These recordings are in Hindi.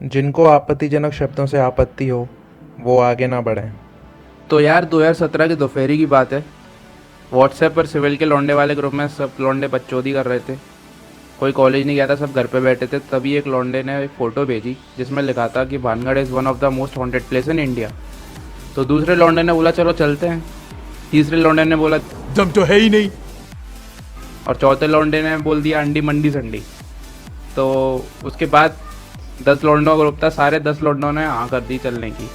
जिनको आपत्तिजनक शब्दों से आपत्ति हो वो आगे ना बढ़ें। तो यार 2017 की दोपहरी की बात है। व्हाट्सएप पर सिविल के लौंडे वाले ग्रुप में सब लौंडे बकचोदी कर रहे थे। कोई कॉलेज नहीं गया था, सब घर पे बैठे थे। तभी एक लौंडे ने एक फ़ोटो भेजी जिसमें लिखा था कि Bhangarh is one of the most haunted place in India. तो दूसरे लौंडे ने बोला चलो चलते हैं। तीसरे लौंडे ने बोला दम तो है ही नहीं। और चौथे लौंडे ने बोल दिया अंडी मंडी संडी। तो उसके बाद 10 लौंडों का ग्रुप था, सारे 10 लौंडों ने हाँ कर दी चलने की।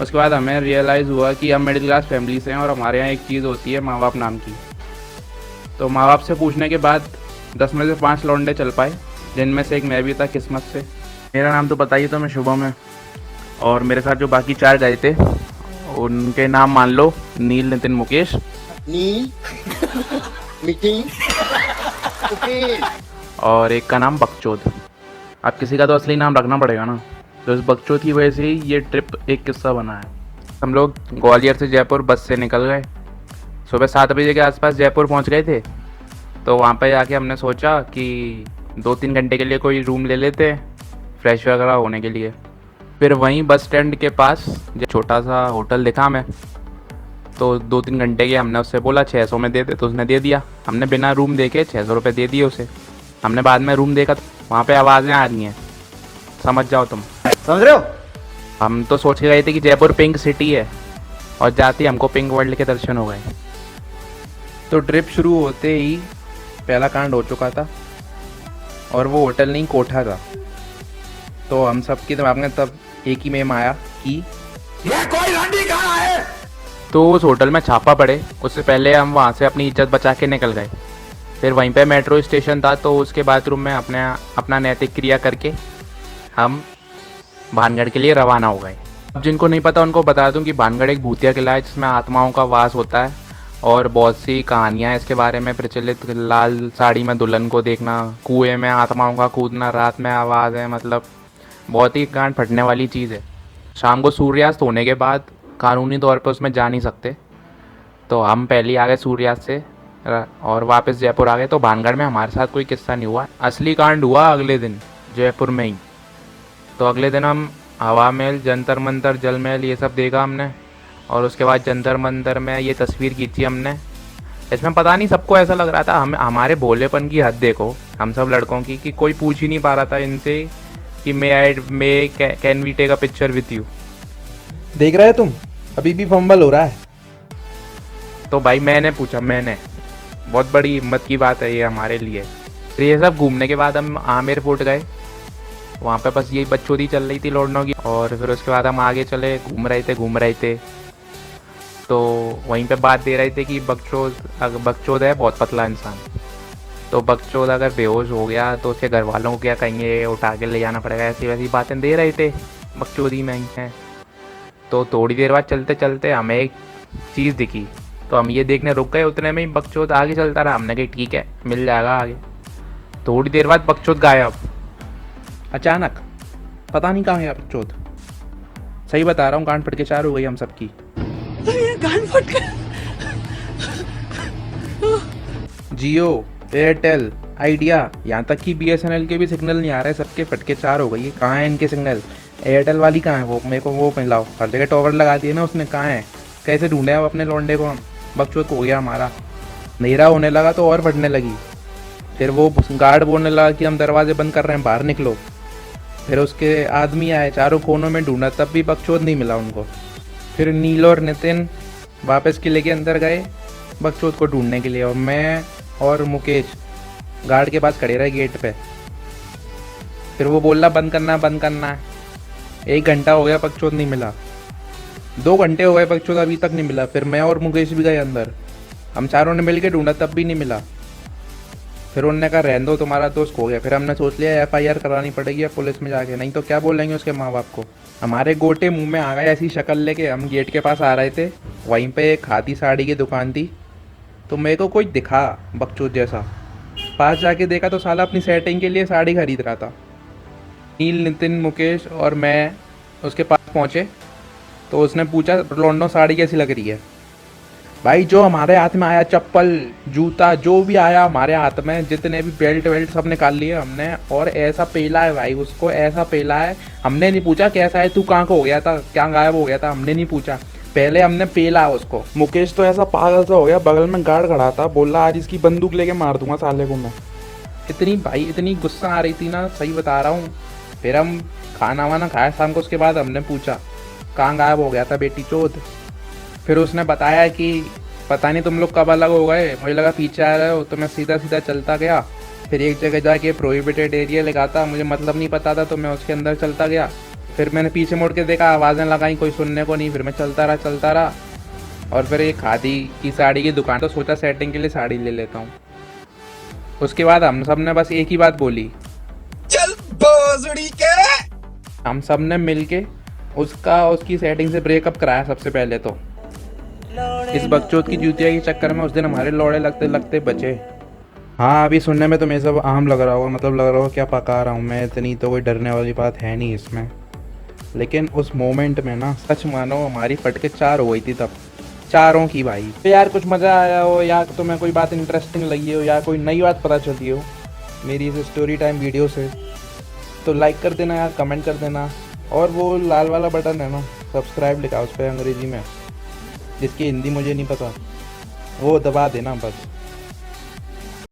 उसके बाद हमें रियलाइज़ हुआ कि हम मिडिल क्लास फैमिली से हैं और हमारे यहाँ एक चीज़ होती है माँ बाप नाम की। तो माँ बाप से पूछने के बाद 10 में से 5 लौंडे चल पाए, जिनमें से एक मैं भी था किस्मत से। मेरा नाम तो पता ही तो, मैं शुभम है। और मेरे साथ जो बाकी 4 गए थे उनके नाम मान लो नील, नितिन, मुकेश। नील मीटिंग मुकेश और एक का नाम बकचोद। अब किसी का तो असली नाम रखना पड़ेगा ना, तो इस बकचोद की वजह से ही ये ट्रिप एक किस्सा बना है। हम लोग ग्वालियर से जयपुर बस से निकल गए। सुबह 7 बजे के आसपास जयपुर पहुंच गए थे। तो वहाँ पे जाके हमने सोचा कि 2-3 घंटे के लिए कोई रूम ले लेते हैं फ्रेश वगैरह होने के लिए। फिर वहीं बस स्टैंड के पास जो छोटा सा होटल दिखा हमें, तो 2-3 घंटे के हमने उससे बोला 600 में दे दे, तो उसने दे दिया। हमने बिना रूम देखे 600 रुपये दे दिए उसे। हमने बाद में रूम देखा, वहाँ पे आवाज़ें आ रही हैं, समझ जाओ तुम। समझ रहे हो? हम तो सोच के गए थे कि जयपुर पिंक सिटी है, और जाते ही हमको पिंक वर्ल्ड के दर्शन हो गए। तो ट्रिप शुरू होते ही पहला कांड हो चुका था, और वो होटल नहीं कोठा था। तो हम सब के दिमाग में तब एक ही मेम आया कि ये कोई रंडी कहाँ है? तो उस होटल में छापा पड़े, उससे पहले हम वहाँ से अपनी इज्जत बचा के निकल गए। फिर वहीं पे मेट्रो स्टेशन था, तो उसके बाथरूम में अपना नैतिक क्रिया करके हम भानगढ़ के लिए रवाना हो गए। अब जिनको नहीं पता उनको बता दूं कि भानगढ़ एक भूतिया किला है जिसमें आत्माओं का वास होता है, और बहुत सी कहानियाँ हैं इसके बारे में प्रचलित। लाल साड़ी में दुल्हन को देखना, कुएं में आत्माओं का कूदना, रात में आवाज़ है, मतलब बहुत ही गांड फटने वाली चीज़ है। शाम को सूर्यास्त होने के बाद कानूनी तौर पर उसमें जा नहीं सकते, तो हम पहले आ गए सूर्यास्त से और वापस जयपुर आ गए। तो भानगढ़ में हमारे साथ कोई किस्सा नहीं हुआ। असली कांड हुआ अगले दिन जयपुर में ही। तो अगले दिन हम हवा महल, जंतर मंतर, जल महल ये सब देखा हमने। और उसके बाद जंतर मंतर में ये तस्वीर खींची हमने। इसमें पता नहीं सबको ऐसा लग रहा था, हमारे भोलेपन की हद देखो हम सब लड़कों की, कि कोई पूछ ही नहीं पा रहा था इनसे कि may can we take a picture with you. देख रहे तुम अभी भी फंबल हो रहा है। तो भाई मैंने पूछा, बहुत बड़ी हिम्मत की बात है ये हमारे लिए। फिर ये सब घूमने के बाद हम आमेर फोर्ट गए। वहाँ पे बस यही बकचोदी चल रही थी लौंडों की। और फिर उसके बाद हम आगे चले, घूम रहे थे। तो वहीं पे बात दे रहे थे कि बकचोद है बहुत पतला इंसान। तो बकचोद अगर बेहोश हो गया तो उसके घर वालों को क्या कहेंगे, उठा के ले जाना पड़ेगा, ऐसी वैसी बातें दे रहे थे बकचोदी में हैं। तो थोड़ी देर बाद चलते चलते हमें एक चीज़ दिखी, तो हम ये देखने रुक गए। उतने में ही बकचोद आगे चलता रहा। हमने कहा ठीक है मिल जाएगा आगे। थोड़ी देर बाद बकचोद गायब अचानक, पता नहीं कहाँ है बकचोद। सही बता रहा हूँ, गांड फट के चार हो गई हम सबकी। जियो, एयरटेल, आइडिया, यहाँ तक कि BSNL के भी सिग्नल नहीं आ रहे, सबके फटके चार हो गई है। कहाँ है इनके सिग्नल? एयरटेल वाली कहाँ है? वो मेरे को वो मिलाओ। हर जगह टॉवर लगा दिए ना उसने, कहाँ है? कैसे ढूंढे अब अपने लौंडे को हम? बकचोद को हो गया हमारा। अंधेरा होने लगा तो और फटने लगी। फिर वो गार्ड बोलने लगा कि हम दरवाजे बंद कर रहे हैं, बाहर निकलो। फिर उसके आदमी आए, चारों कोनों में ढूंढा, तब भी बकचोद नहीं मिला उनको। फिर नील और नितिन वापस किले के अंदर गए बकचोद को ढूंढने के लिए, और मैं और मुकेश गार्ड के पास खड़े रहे गेट पे। फिर वो बोला बंद करना है। 1 घंटा हो गया, बकचोद नहीं मिला। 2 घंटे हो गए, बकचोद अभी तक नहीं मिला। फिर मैं और मुकेश भी गए अंदर, हम चारों ने मिल के ढूंढा, तब भी नहीं मिला। फिर उन्होंने कहा रहने दो, तुम्हारा दोस्त खो गया। फिर हमने सोच लिया FIR करानी पड़ेगी अब पुलिस में जाके, नहीं तो क्या बोलेंगे उसके माँ बाप को। हमारे गोटे मुंह में आ गए ऐसी शक्ल लेके। हम गेट के पास आ रहे थे, वहीं पे एक खादी साड़ी की दुकान थी। तो मेरे को कोई दिखा बकचोद जैसा, पास जाके देखा तो साला अपनी सेटिंग के लिए साड़ी खरीद रहा था। नील, नितिन, मुकेश और मैं उसके पास पहुँचे तो उसने पूछा लौंडो साड़ी कैसी लग रही है। भाई जो हमारे हाथ में आया, चप्पल जूता जो भी आया हमारे हाथ में, जितने भी बेल्ट वेल्ट सब निकाल लिए हमने, और ऐसा पेला है भाई उसको, ऐसा पेला है। हमने नहीं पूछा कैसा है, तू कहाँ को हो गया था, क्या गायब हो गया था, हमने नहीं पूछा, पहले हमने पेला उसको। मुकेश तो ऐसा पागल सा हो गया, बगल में गार्ड खड़ा था, बोला आज इसकी बंदूक लेके मार दूंगा साले को मैं। इतनी भाई इतनी गुस्सा आ रही थी ना, सही बता रहा हूँ। फिर हम खाना वाना खाया शाम को, उसके बाद हमने पूछा कहाँ गायब हो गया था बेटी चोद। फिर उसने बताया कि पता नहीं तुम लोग कब अलग हो गए, मुझे लगा पीछे आ रहे हो, तो मैं सीधा सीधा चलता गया। फिर एक जगह जाके प्रोहिबिटेड एरिया लगा था, मुझे मतलब नहीं पता था, तो मैं उसके अंदर चलता गया। फिर मैंने पीछे मुड़ के देखा, आवाज़ें लगाई, कोई सुनने को नहीं। फिर मैं चलता रहा। और फिर एक खादी की साड़ी की दुकान, तो सोचा सेटिंग के लिए साड़ी ले लेता हूँ। उसके बाद हम सब ने बस एक ही बात बोली, चल भोसड़ी के। हम सब ने मिल के उसकी सेटिंग से ब्रेकअप कराया सबसे पहले तो। इस बकचोद की जूतिया के चक्कर में उस दिन हमारे लौड़े लगते लगते बचे। हाँ, अभी सुनने में तुम्हें सब आम लग रहा होगा, मतलब लग रहा होगा क्या पका रहा हूँ मैं, इतनी तो कोई डरने वाली बात है नहीं इसमें। लेकिन उस मोमेंट में ना, सच मानो हमारी फटके 4 हो गई थी तब, चारों की भाई। तो यार कुछ मज़ा आया हो, या तुम्हें कोई बात इंटरेस्टिंग लगी हो, या कोई नई बात पता चली हो मेरी इस स्टोरी टाइम वीडियो से, तो लाइक कर देना यार, कमेंट कर देना। और वो लाल वाला बटन है ना, सब्सक्राइब लिखा उस पर अंग्रेजी में, जिसकी हिंदी मुझे नहीं पता, वो दबा देना बस।